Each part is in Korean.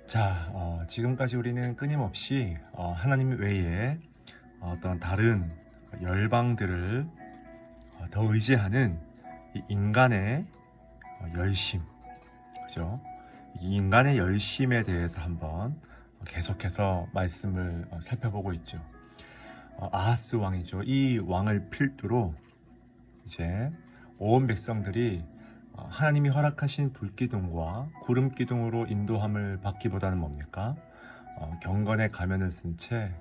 자, 지금까지 우리는 끊임없이 하나님 외에 어떤 다른 열방들을 더 의지하는 이 인간의 열심, 그죠? 이 인간의 열심에 대해서 한번 계속해서 말씀을 살펴보고 있죠. 아하스 왕이죠. 이 왕을 필두로 이제 온 백성들이 하나님이 허락하신 불기둥과 구름기둥으로 인도함을 받기보다는 뭡니까? 경건의 가면을 쓴 채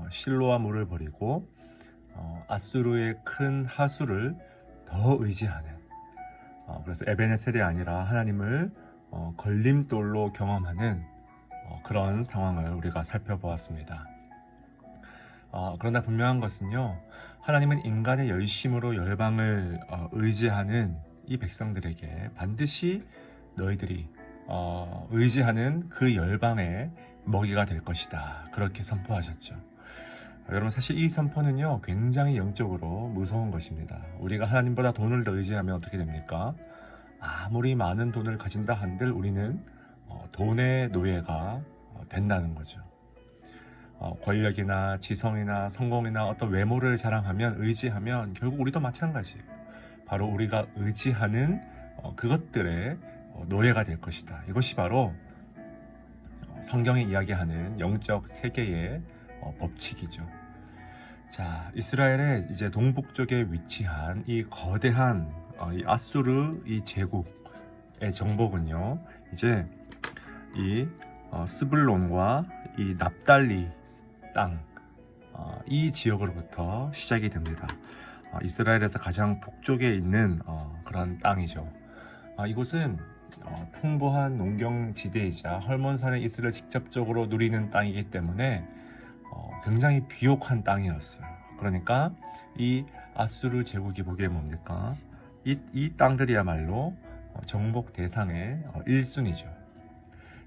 실로와 물을 버리고 아수르의 큰 하수를 더 의지하는, 그래서 에베네셀이 아니라 하나님을 걸림돌로 경험하는 그런 상황을 우리가 살펴보았습니다. 그러나 분명한 것은요, 하나님은 인간의 열심으로 열방을 의지하는 이 백성들에게 반드시 너희들이 의지하는 그 열방의 먹이가 될 것이다, 그렇게 선포하셨죠. 여러분, 사실 이 선포는요 굉장히 영적으로 무서운 것입니다. 우리가 하나님보다 돈을 더 의지하면 어떻게 됩니까? 아무리 많은 돈을 가진다 한들 우리는 돈의 노예가 된다는 거죠. 권력이나 지성이나 성공이나 어떤 외모를 자랑하면, 의지하면 결국 우리도 마찬가지예요. 바로 우리가 의지하는 그것들의 노예가 될 것이다. 이것이 바로 성경이 이야기하는 영적 세계의 법칙이죠. 자, 이스라엘의 이제 동북쪽에 위치한 이 거대한 이 아수르 이 제국의 정복은요, 이제 이 스불론과 이 납달리 땅, 이 지역으로부터 시작이 됩니다. 이스라엘에서 가장 북쪽에 있는 그런 땅이죠. 이곳은 풍부한 농경지대이자 헐몬산의 이슬을 직접적으로 누리는 땅이기 때문에 굉장히 비옥한 땅이었어요. 그러니까 이 아수르 제국이 보기에 뭡니까? 이 땅들이야말로 정복 대상의 1순위죠.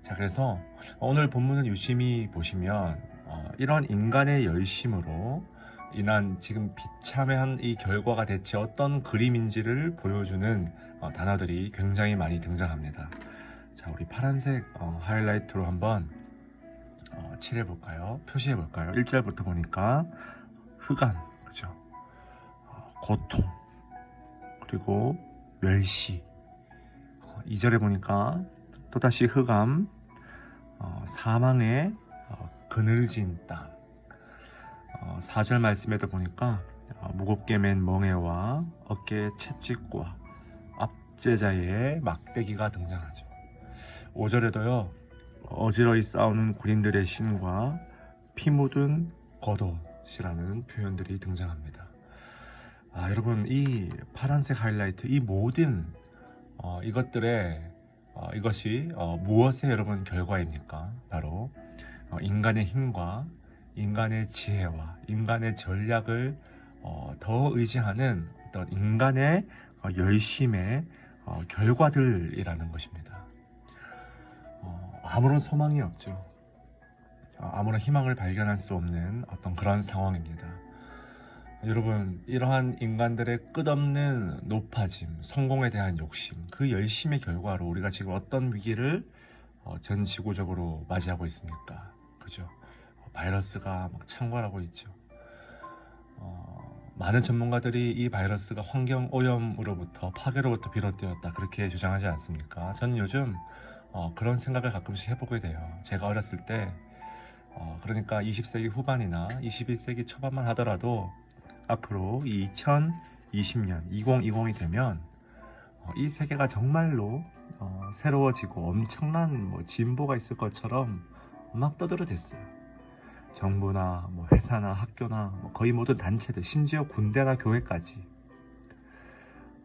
자, 그래서 오늘 본문을 유심히 보시면 이런 인간의 열심으로 인한 지금 비참한 이 결과가 대체 어떤 그림인지를 보여주는 단어들이 굉장히 많이 등장합니다. 자, 우리 파란색 하이라이트로 한번 칠해볼까요? 표시해볼까요? 1절부터 보니까 흑암, 그죠? 고통, 그리고 멸시. 2절에 보니까 또다시 흑암, 사망의 그늘진 땅. 4절 말씀에도 보니까 무겁게 맨 멍에와 어깨에 채찍과 압제자의 막대기가 등장하죠. 5절에도요, 어지러이 싸우는 군인들의 신과 피 묻은 겉옷이라는 표현들이 등장합니다. 여러분, 이 파란색 하이라이트, 이 모든 이것이 무엇의 여러분 결과입니까? 바로 인간의 힘과 인간의 지혜와 인간의 전략을 더 의지하는 어떤 인간의 열심의 결과들이라는 것입니다. 아무런 소망이 없죠. 아무런 희망을 발견할 수 없는 어떤 그런 상황입니다. 여러분, 이러한 인간들의 끝없는 높아짐, 성공에 대한 욕심, 그 열심의 결과로 우리가 지금 어떤 위기를 전 지구적으로 맞이하고 있습니까? 그죠? 바이러스가 막 창궐하고 있죠. 많은 전문가들이 이 바이러스가 환경 오염으로부터, 파괴로부터 비롯되었다, 그렇게 주장하지 않습니까? 저는 요즘 그런 생각을 가끔씩 해보게 돼요. 제가 어렸을 때 그러니까 20세기 후반이나 21세기 초반만 하더라도 앞으로 2020년, 2020이 되면 이 세계가 정말로 새로워지고 엄청난 진보가 있을 것처럼 막 떠들어댔어요. 정부나 회사나 학교나 거의 모든 단체들, 심지어 군대나 교회까지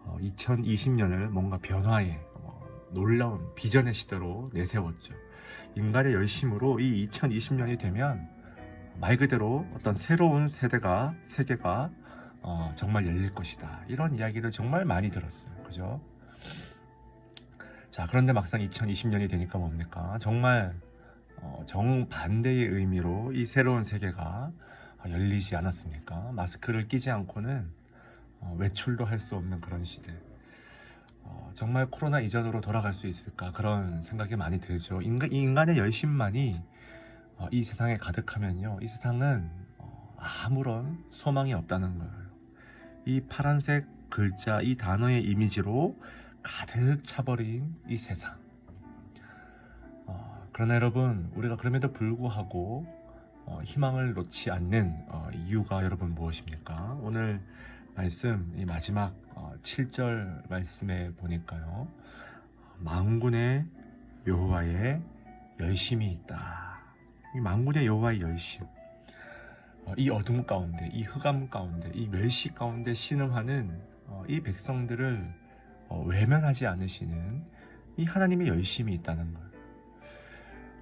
2020년을 뭔가 변화의 놀라운 비전의 시대로 내세웠죠. 인간의 열심으로 이 2020년이 되면 말 그대로 어떤 새로운 세계가 정말 열릴 것이다, 이런 이야기를 정말 많이 들었어요. 그죠? 자, 그런데 막상 2020년이 되니까 뭡니까? 정말 정반대의 의미로 이 새로운 세계가 열리지 않았습니까? 마스크를 끼지 않고는 외출도 할 수 없는 그런 시대. 정말 코로나 이전으로 돌아갈 수 있을까 그런 생각이 많이 들죠. 이 인간의 열심만이 이 세상에 가득하면요, 이 세상은 아무런 소망이 없다는 거예요. 이 파란색 글자, 이 단어의 이미지로 가득 차버린 이 세상. 그러나 여러분, 우리가 그럼에도 불구하고 희망을 놓지 않는 이유가 여러분 무엇입니까? 오늘 말씀, 이 마지막 7절 말씀에 보니까요, 만군의 여호와의 열심이 있다. 이 만군의 여호와의 열심, 이 어둠 가운데, 이 흑암 가운데, 이 멸시 가운데 신음하는 이 백성들을 외면하지 않으시는 이 하나님의 열심이 있다는 것.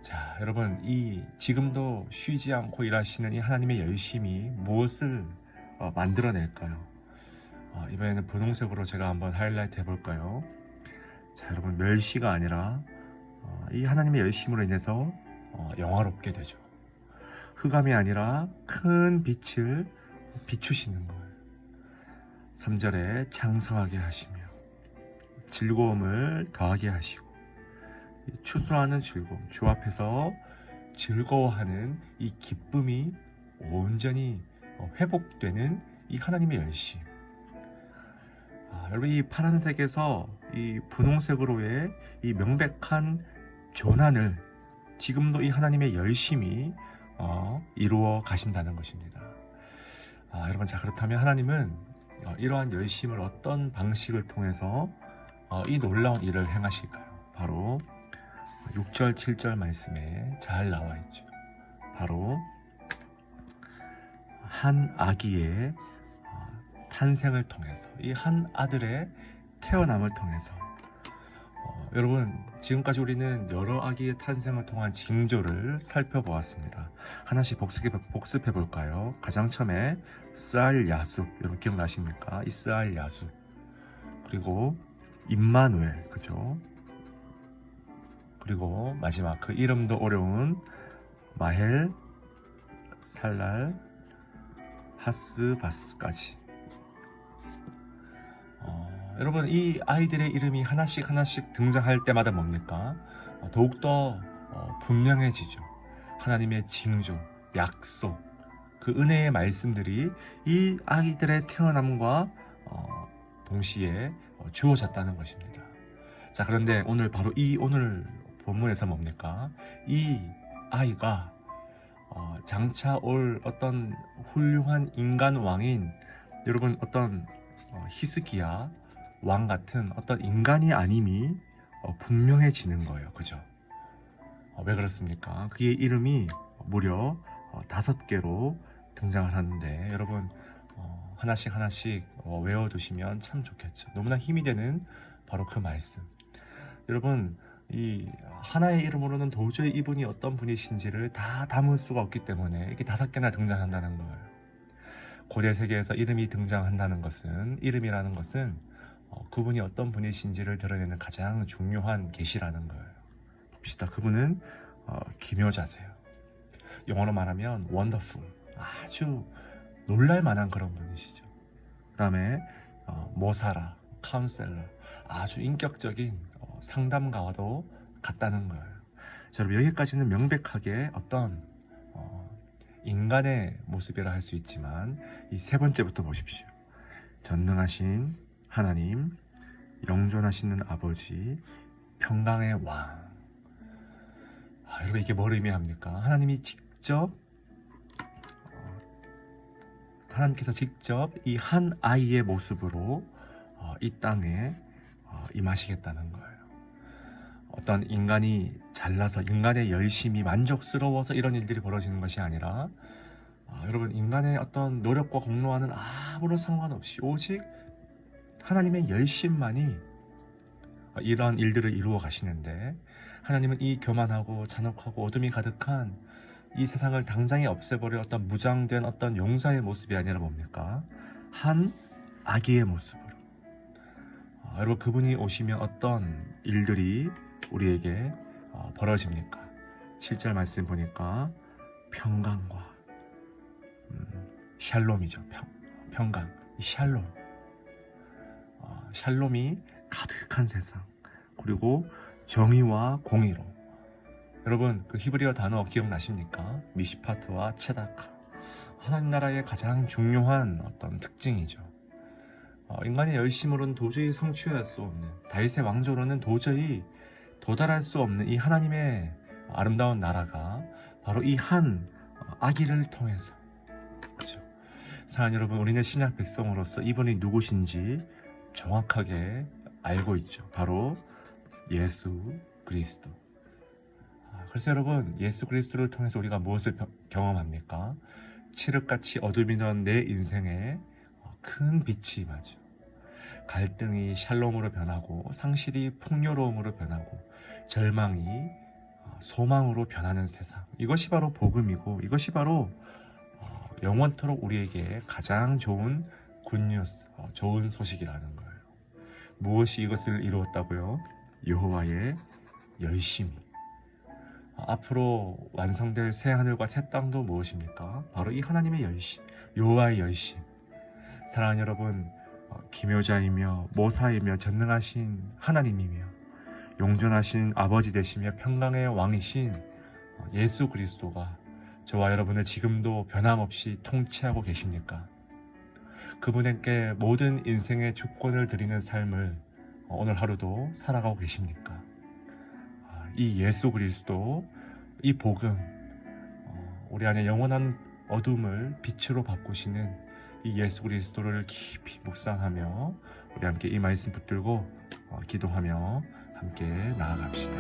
자, 여러분, 이 지금도 쉬지 않고 일하시는 이 하나님의 열심이 무엇을 만들어낼까요? 이번에는 분홍색으로 제가 한번 하이라이트 해볼까요? 자, 여러분, 멸시가 아니라 이 하나님의 열심으로 인해서 영화롭게 되죠. 흑암이 아니라 큰 빛을 비추시는 거예요. 3절에 장성하게 하시며 즐거움을 더하게 하시고, 추수하는 즐거움, 주 앞에서 즐거워하는 이 기쁨이 온전히 회복되는 이 하나님의 열심. 여러분, 이 파란색에서 이 분홍색으로의 이 명백한 전환을 지금도 이 하나님의 열심이 이루어 가신다는 것입니다. 여러분, 자, 그렇다면 하나님은 이러한 열심을 어떤 방식을 통해서 이 놀라운 일을 행하실까요? 바로 6절 7절 말씀에 잘 나와 있죠. 바로 한 아기의 탄생을 통해서, 이 한 아들의 태어남을 통해서. 여러분, 지금까지 우리는 여러 아기의 탄생을 통한 징조를 살펴보았습니다. 하나씩 복습해 볼까요? 가장 처음에 스알 야숲, 여러분 기억나십니까? 이 스알 야숲, 그리고 임마누엘, 그죠? 그리고 마지막 그 이름도 어려운 마헬, 살랄, 하스바스까지. 여러분, 이 아이들의 이름이 하나씩 등장할 때마다 뭡니까? 더욱더 분명해지죠. 하나님의 징조, 약속, 그 은혜의 말씀들이 이 아이들의 태어남과 동시에 주어졌다는 것입니다. 자, 그런데 오늘 바로 오늘 본문에서 뭡니까? 이 아이가 장차 올 어떤 훌륭한 인간 왕인, 여러분, 어떤 히스기야 왕 같은 어떤 인간이 아님이 분명해지는 거예요. 그죠? 왜 그렇습니까? 그의 이름이 무려 5개로 등장을 하는데, 여러분, 하나씩 외워두시면 참 좋겠죠. 너무나 힘이 되는 바로 그 말씀. 여러분, 이 하나의 이름으로는 도저히 이분이 어떤 분이신지를 다 담을 수가 없기 때문에 이렇게 5개나 등장한다는 거예요. 고대 세계에서 이름이 등장한다는 것은, 이름이라는 것은 그분이 어떤 분이신지를 드러내는 가장 중요한 계시라는 거예요. 봅시다. 그분은 기묘자세요. 영어로 말하면 wonderful, 아주 놀랄만한 그런 분이시죠. 그 다음에 모사라, 카운셀러, 아주 인격적인 상담가와도 같다는 거예요. 자, 여러분, 여기까지는 명백하게 어떤 인간의 모습이라 할 수 있지만, 이 세 번째부터 보십시오. 전능하신 하나님, 영존하시는 아버지, 평강의 왕. 여러분, 이게 뭘 의미합니까? 하나님께서 직접 이 한 아이의 모습으로 이 땅에 임하시겠다는 거예요. 어떤 인간이 잘나서, 인간의 열심이 만족스러워서 이런 일들이 벌어지는 것이 아니라, 여러분, 인간의 어떤 노력과 공로와는 아무런 상관없이 오직 하나님의 열심만이 이러한 일들을 이루어 가시는데, 하나님은 이 교만하고 잔혹하고 어둠이 가득한 이 세상을 당장에 없애버릴 어떤 무장된 어떤 용사의 모습이 아니라 뭡니까? 한 아기의 모습으로. 여러분, 그분이 오시면 어떤 일들이 우리에게 벌어집니까? 7절 말씀 보니까 평강과 샬롬이죠. 평강, 이 샬롬. 샬롬이 가득한 세상, 그리고 정의와 공의로. 여러분 그 히브리어 단어 기억나십니까? 미시파트와 체다카. 하나님 나라의 가장 중요한 어떤 특징이죠. 인간의 열심으로는 도저히 성취할 수 없는, 다윗의 왕조로는 도저히 도달할 수 없는 이 하나님의 아름다운 나라가 바로 이 한 아기를 통해서, 그렇죠? 사랑하는 여러분, 우리는 신약 백성으로서 이분이 누구신지 정확하게 알고 있죠. 바로 예수 그리스도. 그래서 여러분, 예수 그리스도를 통해서 우리가 무엇을 경험합니까? 칠흑같이 어둠이던 내 인생에 큰 빛이 임하죠. 갈등이 샬롬으로 변하고, 상실이 풍요로움으로 변하고, 절망이 소망으로 변하는 세상. 이것이 바로 복음이고, 이것이 바로 영원토록 우리에게 가장 좋은 굿뉴스, 좋은 소식이라는 거예요. 무엇이 이것을 이루었다고요? 여호와의 열심이. 앞으로 완성될 새 하늘과 새 땅도 무엇입니까? 바로 이 하나님의 열심, 여호와의 열심. 사랑하는 여러분, 기묘자이며 모사이며 전능하신 하나님이며 용존하신 아버지 되시며 평강의 왕이신 예수 그리스도가 저와 여러분을 지금도 변함없이 통치하고 계십니까? 그분에게 모든 인생의 주권을 드리는 삶을 오늘 하루도 살아가고 계십니까? 이 예수 그리스도, 이 복음, 우리 안에 영원한 어둠을 빛으로 바꾸시는 이 예수 그리스도를 깊이 묵상하며 우리 함께 이 말씀 붙들고 기도하며 함께 나아갑시다.